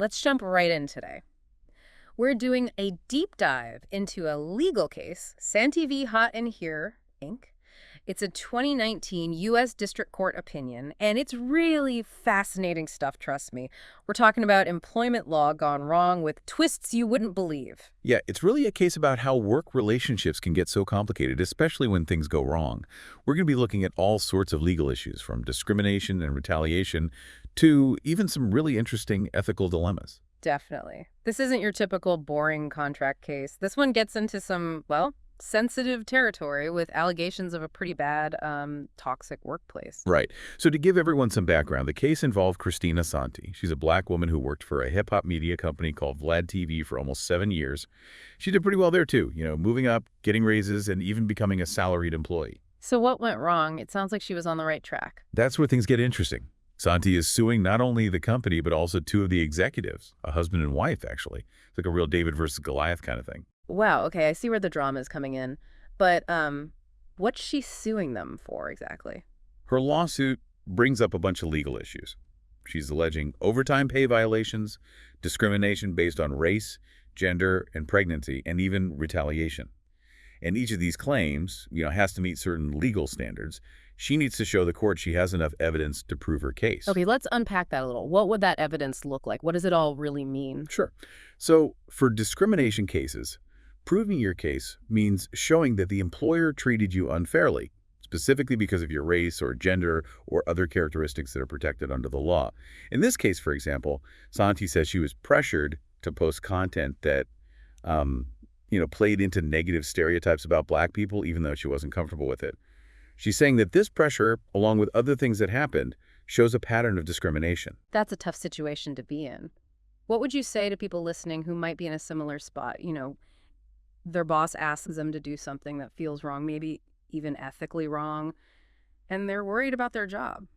let's jump right in today. We're doing a deep dive into a legal case, Santi v. Hot and Here, Inc. It's a 2019 U.S. District Court opinion, and it's really fascinating stuff, trust me. We're talking about employment law gone wrong with twists you wouldn't believe. Yeah, it's really a case about how work relationships can get so complicated, especially when things go wrong. We're going to be looking at all sorts of legal issues, from discrimination and retaliation to even some really interesting ethical dilemmas. Definitely. This isn't your typical boring contract case. This one gets into some, well, sensitive territory with allegations of a pretty bad, toxic workplace. Right. So to give everyone some background, the case involved Christina Santi. She's a black woman who worked for a hip-hop media company called VladTV for almost 7 years. She did pretty well there, too, moving up, getting raises, and even becoming a salaried employee. So what went wrong? It sounds like she was on the right track. That's where things get interesting. Santi is suing not only the company, but also 2 of the executives, a husband and wife, actually. It's like a real David versus Goliath kind of thing. Wow, okay, I see where the drama is coming in. But what's she suing them for exactly? Her lawsuit brings up a bunch of legal issues. She's alleging overtime pay violations, discrimination based on race, gender, and pregnancy, and even retaliation. And each of these claims, has to meet certain legal standards. She needs to show the court she has enough evidence to prove her case. Okay, let's unpack that a little. What would that evidence look like? What does it all really mean? Sure. So for discrimination cases, proving your case means showing that the employer treated you unfairly, specifically because of your race or gender or other characteristics that are protected under the law. In this case, for example, Santi says she was pressured to post content that, played into negative stereotypes about black people, even though she wasn't comfortable with it. She's saying that this pressure, along with other things that happened, shows a pattern of discrimination. That's a tough situation to be in. What would you say to people listening who might be in a similar spot? Their boss asks them to do something that feels wrong, maybe even ethically wrong, and they're worried about their job.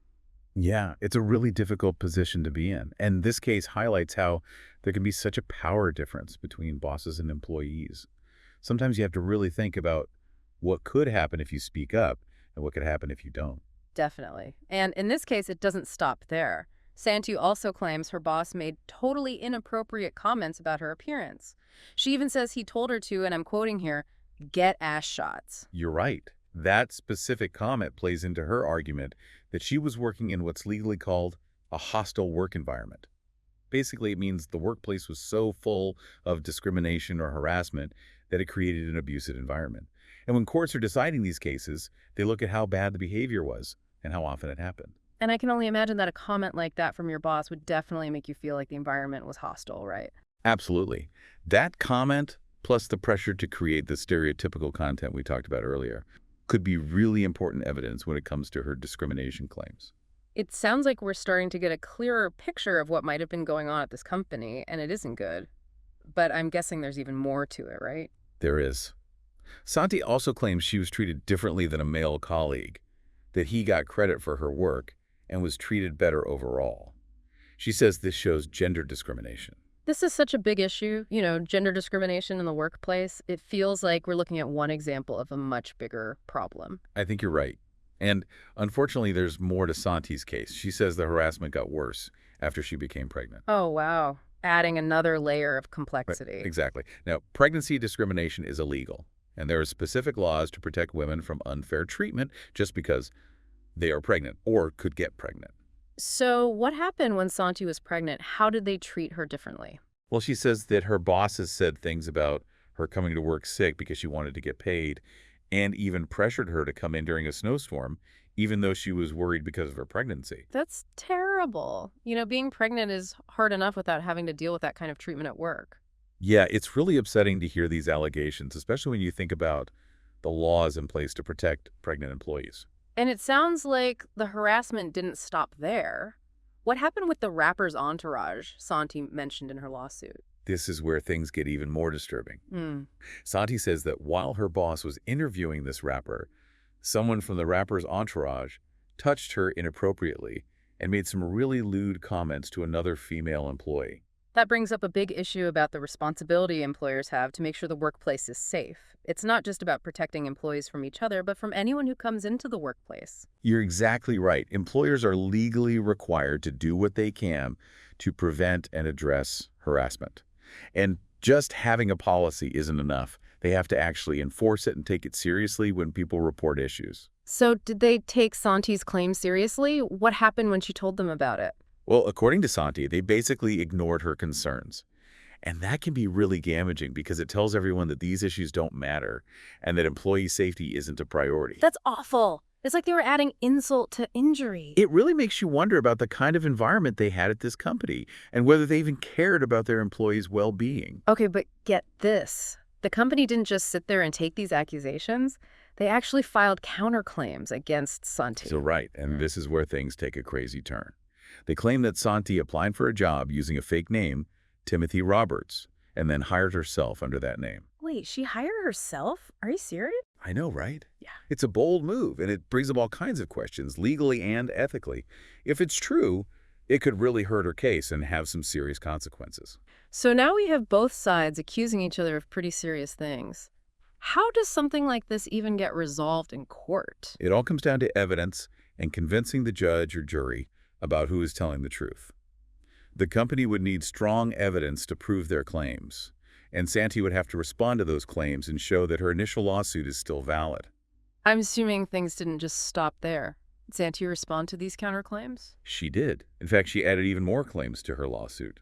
Yeah, it's a really difficult position to be in. And this case highlights how there can be such a power difference between bosses and employees. Sometimes you have to really think about what could happen if you speak up and what could happen if you don't. Definitely. And in this case, it doesn't stop there. Santi also claims her boss made totally inappropriate comments about her appearance. She even says he told her to, and I'm quoting here, get ass shots. You're right. That specific comment plays into her argument that she was working in what's legally called a hostile work environment. Basically, it means the workplace was so full of discrimination or harassment that it created an abusive environment. And when courts are deciding these cases, they look at how bad the behavior was and how often it happened. And I can only imagine that a comment like that from your boss would definitely make you feel like the environment was hostile, right? Absolutely. That comment, plus the pressure to create the stereotypical content we talked about earlier, could be really important evidence when it comes to her discrimination claims. It sounds like we're starting to get a clearer picture of what might have been going on at this company, and it isn't good. But I'm guessing there's even more to it, right? There is. Santi also claims she was treated differently than a male colleague, that he got credit for her work and was treated better overall. She says this shows gender discrimination. This is such a big issue, gender discrimination in the workplace. It feels like we're looking at one example of a much bigger problem. I think you're right. And unfortunately, there's more to Santi's case. She says the harassment got worse after she became pregnant. Oh, wow. Adding another layer of complexity. Right, exactly. Now, pregnancy discrimination is illegal, and there are specific laws to protect women from unfair treatment just because they are pregnant or could get pregnant. So what happened when Santi was pregnant? How did they treat her differently? Well, she says that her bosses said things about her coming to work sick because she wanted to get paid, and even pressured her to come in during a snowstorm, even though she was worried because of her pregnancy. That's terrible. Being pregnant is hard enough without having to deal with that kind of treatment at work. Yeah, it's really upsetting to hear these allegations, especially when you think about the laws in place to protect pregnant employees. And it sounds like the harassment didn't stop there. What happened with the rapper's entourage Santi mentioned in her lawsuit? This is where things get even more disturbing. Santi says that while her boss was interviewing this rapper, someone from the rapper's entourage touched her inappropriately and made some really lewd comments to another female employee. That brings up a big issue about the responsibility employers have to make sure the workplace is safe. It's not just about protecting employees from each other, but from anyone who comes into the workplace. You're exactly right. Employers are legally required to do what they can to prevent and address harassment. And just having a policy isn't enough. They have to actually enforce it and take it seriously when people report issues. So did they take Santi's claim seriously? What happened when she told them about it? Well, according to Santi, they basically ignored her concerns. And that can be really damaging because it tells everyone that these issues don't matter and that employee safety isn't a priority. That's awful. It's like they were adding insult to injury. It really makes you wonder about the kind of environment they had at this company and whether they even cared about their employees' well-being. Okay, but get this. The company didn't just sit there and take these accusations. They actually filed counterclaims against Santi. So right, and this is where things take a crazy turn. They claim that Santi applied for a job using a fake name, Timothy Roberts, and then hired herself under that name. Wait, she hired herself? Are you serious? I know, right? Yeah. It's a bold move, and it brings up all kinds of questions, legally and ethically. If it's true, it could really hurt her case and have some serious consequences. So now we have both sides accusing each other of pretty serious things. How does something like this even get resolved in court? It all comes down to evidence and convincing the judge or jury about who is telling the truth. The company would need strong evidence to prove their claims, and Santi would have to respond to those claims and show that her initial lawsuit is still valid. I'm assuming things didn't just stop there. Did Santi respond to these counterclaims? She did. In fact, she added even more claims to her lawsuit.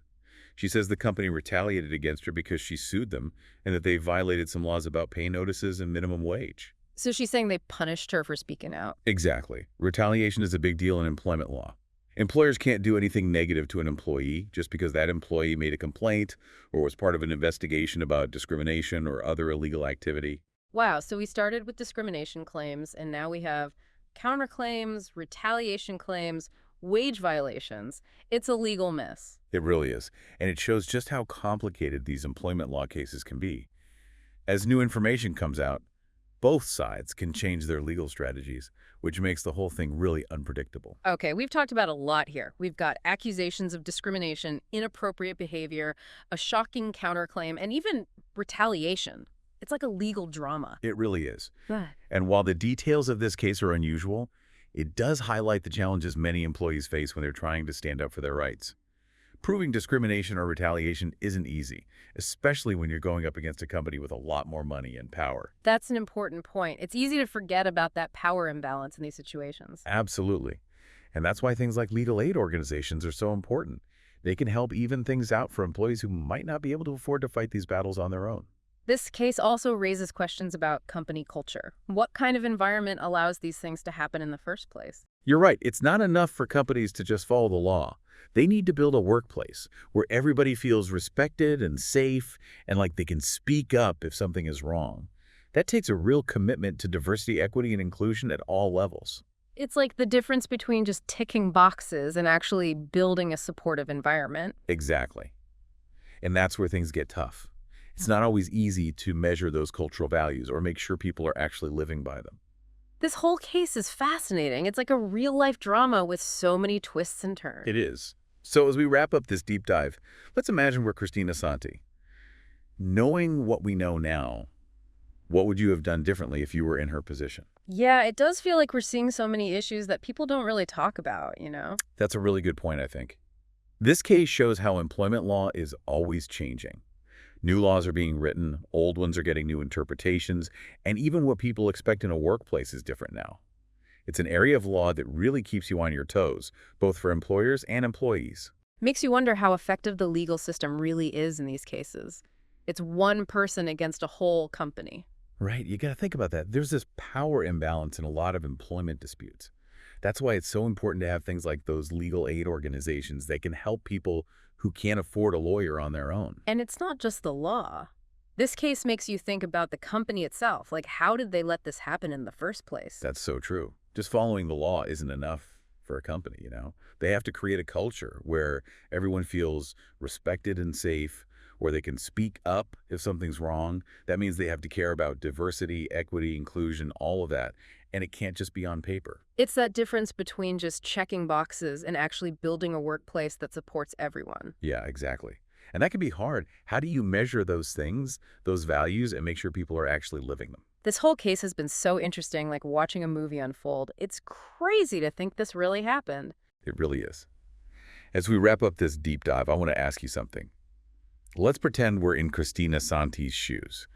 She says the company retaliated against her because she sued them and that they violated some laws about pay notices and minimum wage. So she's saying they punished her for speaking out. Exactly. Retaliation is a big deal in employment law. Employers can't do anything negative to an employee just because that employee made a complaint or was part of an investigation about discrimination or other illegal activity. Wow, so we started with discrimination claims, and now we have counterclaims, retaliation claims, wage violations. It's a legal mess. It really is, and it shows just how complicated these employment law cases can be. As new information comes out, both sides can change their legal strategies, which makes the whole thing really unpredictable. Okay, we've talked about a lot here. We've got accusations of discrimination, inappropriate behavior, a shocking counterclaim, and even retaliation. It's like a legal drama. It really is. Right. And while the details of this case are unusual, it does highlight the challenges many employees face when they're trying to stand up for their rights. Proving discrimination or retaliation isn't easy, especially when you're going up against a company with a lot more money and power. That's an important point. It's easy to forget about that power imbalance in these situations. Absolutely. And that's why things like legal aid organizations are so important. They can help even things out for employees who might not be able to afford to fight these battles on their own. This case also raises questions about company culture. What kind of environment allows these things to happen in the first place? You're right. It's not enough for companies to just follow the law. They need to build a workplace where everybody feels respected and safe and like they can speak up if something is wrong. That takes a real commitment to diversity, equity, and inclusion at all levels. It's like the difference between just ticking boxes and actually building a supportive environment. Exactly. And that's where things get tough. It's not always easy to measure those cultural values or make sure people are actually living by them. This whole case is fascinating. It's like a real-life drama with so many twists and turns. It is. So as we wrap up this deep dive, let's imagine we're Christina Santi. Knowing what we know now, what would you have done differently if you were in her position? Yeah, it does feel like we're seeing so many issues that people don't really talk about, you know? That's a really good point, I think. This case shows how employment law is always changing. New laws are being written, old ones are getting new interpretations, and even what people expect in a workplace is different now. It's an area of law that really keeps you on your toes, both for employers and employees. Makes you wonder how effective the legal system really is in these cases. It's one person against a whole company. Right, you got to think about that. There's this power imbalance in a lot of employment disputes. That's why it's so important to have things like those legal aid organizations that can help people who can't afford a lawyer on their own. And it's not just the law. This case makes you think about the company itself. Like, how did they let this happen in the first place? That's so true. Just following the law isn't enough for a company, you know? They have to create a culture where everyone feels respected and safe, where they can speak up if something's wrong. That means they have to care about diversity, equity, inclusion, all of that. And it can't just be on paper. It's that difference between just checking boxes and actually building a workplace that supports everyone. Yeah, exactly. And that can be hard. How do you measure those things, those values, and make sure people are actually living them? This whole case has been so interesting, like watching a movie unfold. It's crazy to think this really happened. It really is. As we wrap up this deep dive, I want to ask you something. Let's pretend we're in Christina Santi's shoes.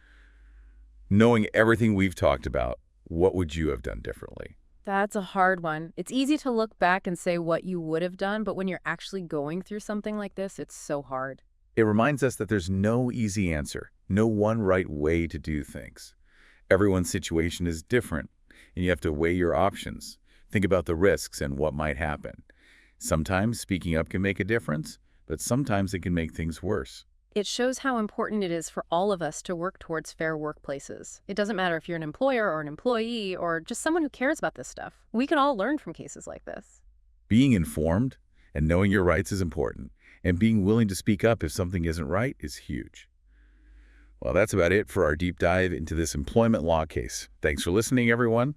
Knowing everything we've talked about, what would you have done differently? That's a hard one. It's easy to look back and say what you would have done, but when you're actually going through something like this, it's so hard. It reminds us that there's no easy answer, no one right way to do things. Everyone's situation is different, and you have to weigh your options. Think about the risks and what might happen. Sometimes speaking up can make a difference, but sometimes it can make things worse. It shows how important it is for all of us to work towards fair workplaces. It doesn't matter if you're an employer or an employee or just someone who cares about this stuff. We can all learn from cases like this. Being informed and knowing your rights is important, and being willing to speak up if something isn't right is huge. Well, that's about it for our deep dive into this employment law case. Thanks for listening, everyone.